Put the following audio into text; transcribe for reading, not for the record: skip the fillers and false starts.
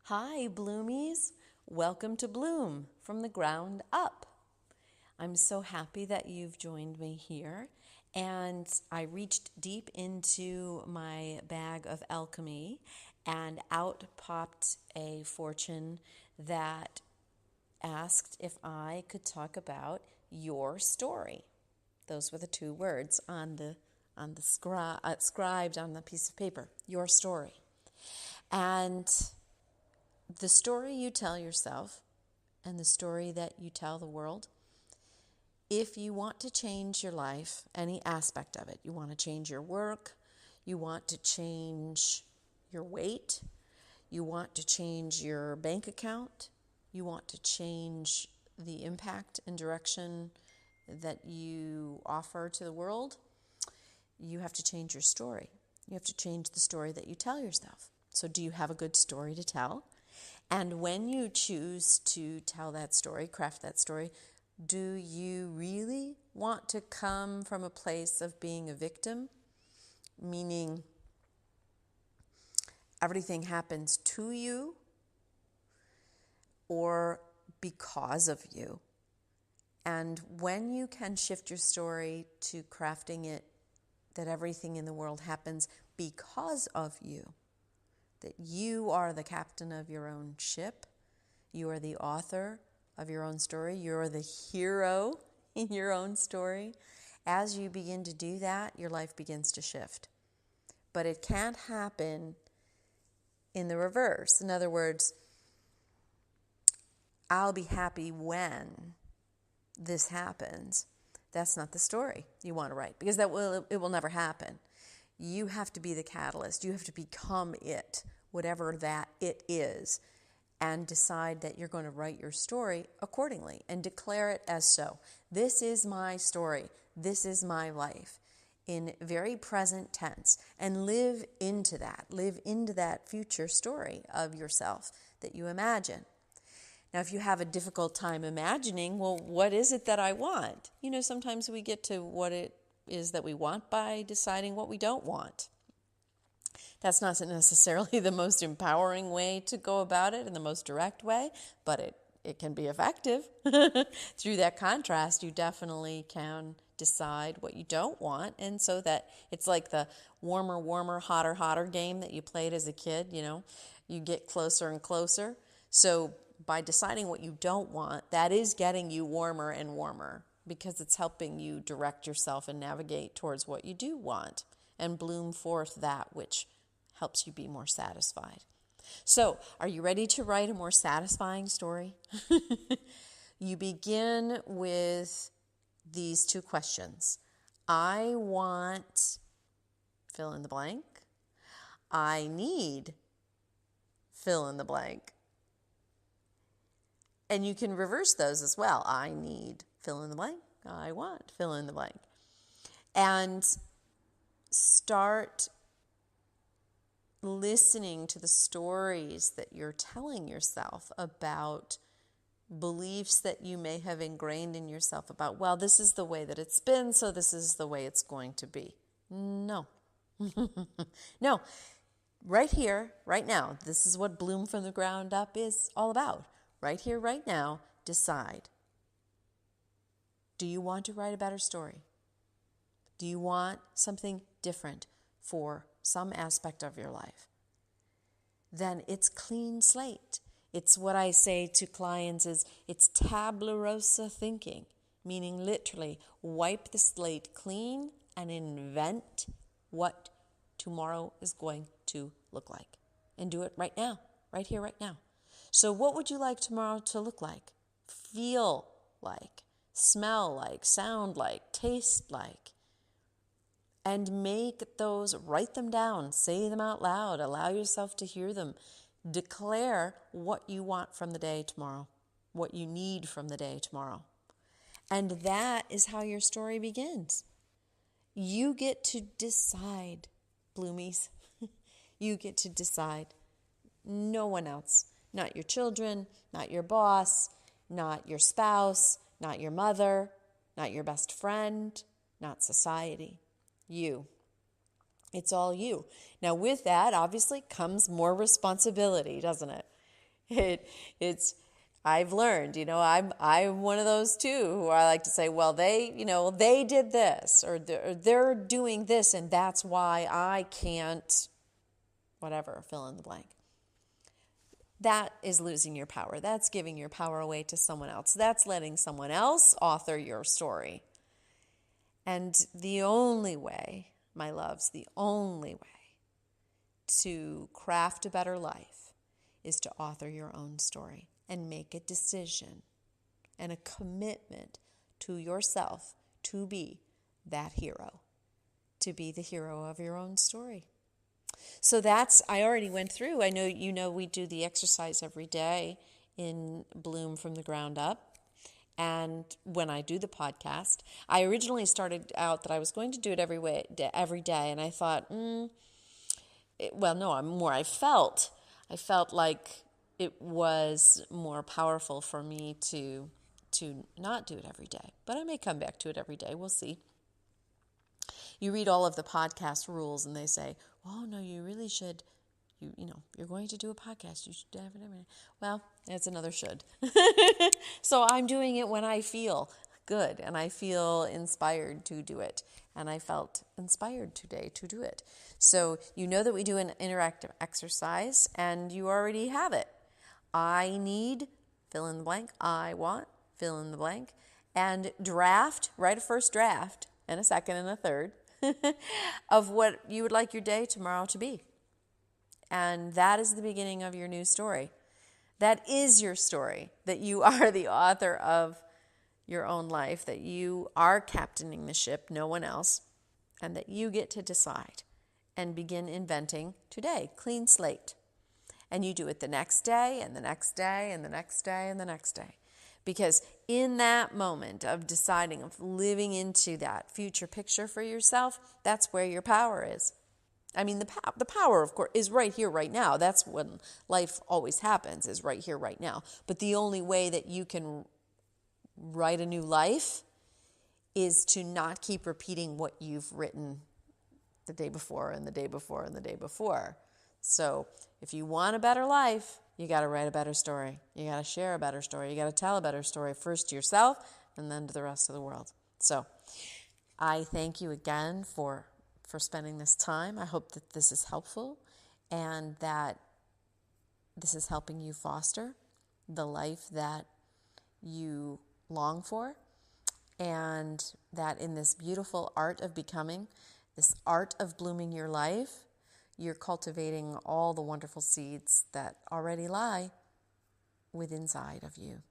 Hi, Bloomies. Welcome to Bloom from the ground up. I'm so happy that you've joined me here. And I reached deep into my bag of alchemy, and out popped a fortune that asked if I could talk about your story. Those were the two words on the scribed on the piece of paper. Your story. And the story you tell yourself and the story that you tell the world, if you want to change your life, any aspect of it, you want to change your work, you want to change your weight, you want to change your bank account, you want to change the impact and direction that you offer to the world, you have to change your story. You have to change the story that you tell yourself. So do you have a good story to tell? And when you choose to tell that story, craft that story, do you really want to come from a place of being a victim? Meaning everything happens to you or because of you? And when you can shift your story to crafting it that everything in the world happens because of you, that you are the captain of your own ship, you are the author of your own story, you're the hero in your own story. As you begin to do that, your life begins to shift. But it can't happen in the reverse. In other words, I'll be happy when this happens. That's not the story you want to write, because it will never happen. You have to be the catalyst. You have to become it, whatever that it is, and decide that you're going to write your story accordingly and declare it as so. This is my story. This is my life, in very present tense, and live into that future story of yourself that you imagine. Now, if you have a difficult time imagining, well, what is it that I want? Sometimes we get to what it is that we want by deciding what we don't want. That's not necessarily the most empowering way to go about it, and the most direct way, but it can be effective. Through that contrast, you definitely can decide what you don't want, and so that it's like the warmer, hotter game that you played as a kid. You get closer and closer. So by deciding what you don't want, that is getting you warmer and warmer, because it's helping you direct yourself and navigate towards what you do want and bloom forth that which helps you be more satisfied. So, are you ready to write a more satisfying story? You begin with these two questions. I want fill in the blank. I need fill in the blank. And you can reverse those as well. I need fill in the blank. I want fill in the blank. And start listening to the stories that you're telling yourself about beliefs that you may have ingrained in yourself about, well, this is the way that it's been, so this is the way it's going to be. No. No. Right here, right now, this is what Bloom from the Ground Up is all about. Right here, right now, decide. Do you want to write a better story? Do you want something different for some aspect of your life? Then it's clean slate. It's what I say to clients is it's tabula rasa thinking, meaning literally wipe the slate clean and invent what tomorrow is going to look like. And do it right now, right here, right now. So what would you like tomorrow to look like, feel like, smell like, sound like, taste like? And make those, write them down, say them out loud, allow yourself to hear them. Declare what you want from the day tomorrow, what you need from the day tomorrow. And that is how your story begins. You get to decide, Bloomies. You get to decide. No one else. Not your children, not your boss, not your spouse, not your mother, not your best friend, not society. You. It's all you. Now, with that, obviously, comes more responsibility, doesn't it? It's I've learned, I'm one of those too who I like to say, well, they did this, or they're doing this, and that's why I can't, whatever, fill in the blank. That is losing your power. That's giving your power away to someone else. That's letting someone else author your story. And the only way, my loves, the only way to craft a better life is to author your own story and make a decision and a commitment to yourself to be that hero, to be the hero of your own story. So I already went through. I know we do the exercise every day in Bloom from the Ground Up. And when I do the podcast, I originally started out that I was going to do it every day. And I thought, I felt like it was more powerful for me to not do it every day. But I may come back to it every day. We'll see. You read all of the podcast rules and they say, oh, no, you really should, you're going to do a podcast. You should have it every day. Well, that's another should. So I'm doing it when I feel good and I feel inspired to do it. And I felt inspired today to do it. So you know that we do an interactive exercise and you already have it. I need, fill in the blank. I want, fill in the blank. And write a first draft and a second and a third of what you would like your day tomorrow to be. And that is the beginning of your new story. That is your story, that you are the author of your own life, that you are captaining the ship, no one else, and that you get to decide and begin inventing today, clean slate. And you do it the next day and the next day and the next day and the next day. Because in that moment of deciding, of living into that future picture for yourself, that's where your power is. I mean, the power, of course, is right here, right now. That's when life always happens, is right here, right now. But the only way that you can write a new life is to not keep repeating what you've written the day before and the day before and the day before. So if you want a better life, you got to write a better story. You got to share a better story. You got to tell a better story, first to yourself and then to the rest of the world. So I thank you again for spending this time. I hope that this is helpful and that this is helping you foster the life that you long for, and that in this beautiful art of becoming, this art of blooming your life, you're cultivating all the wonderful seeds that already lie within inside of you.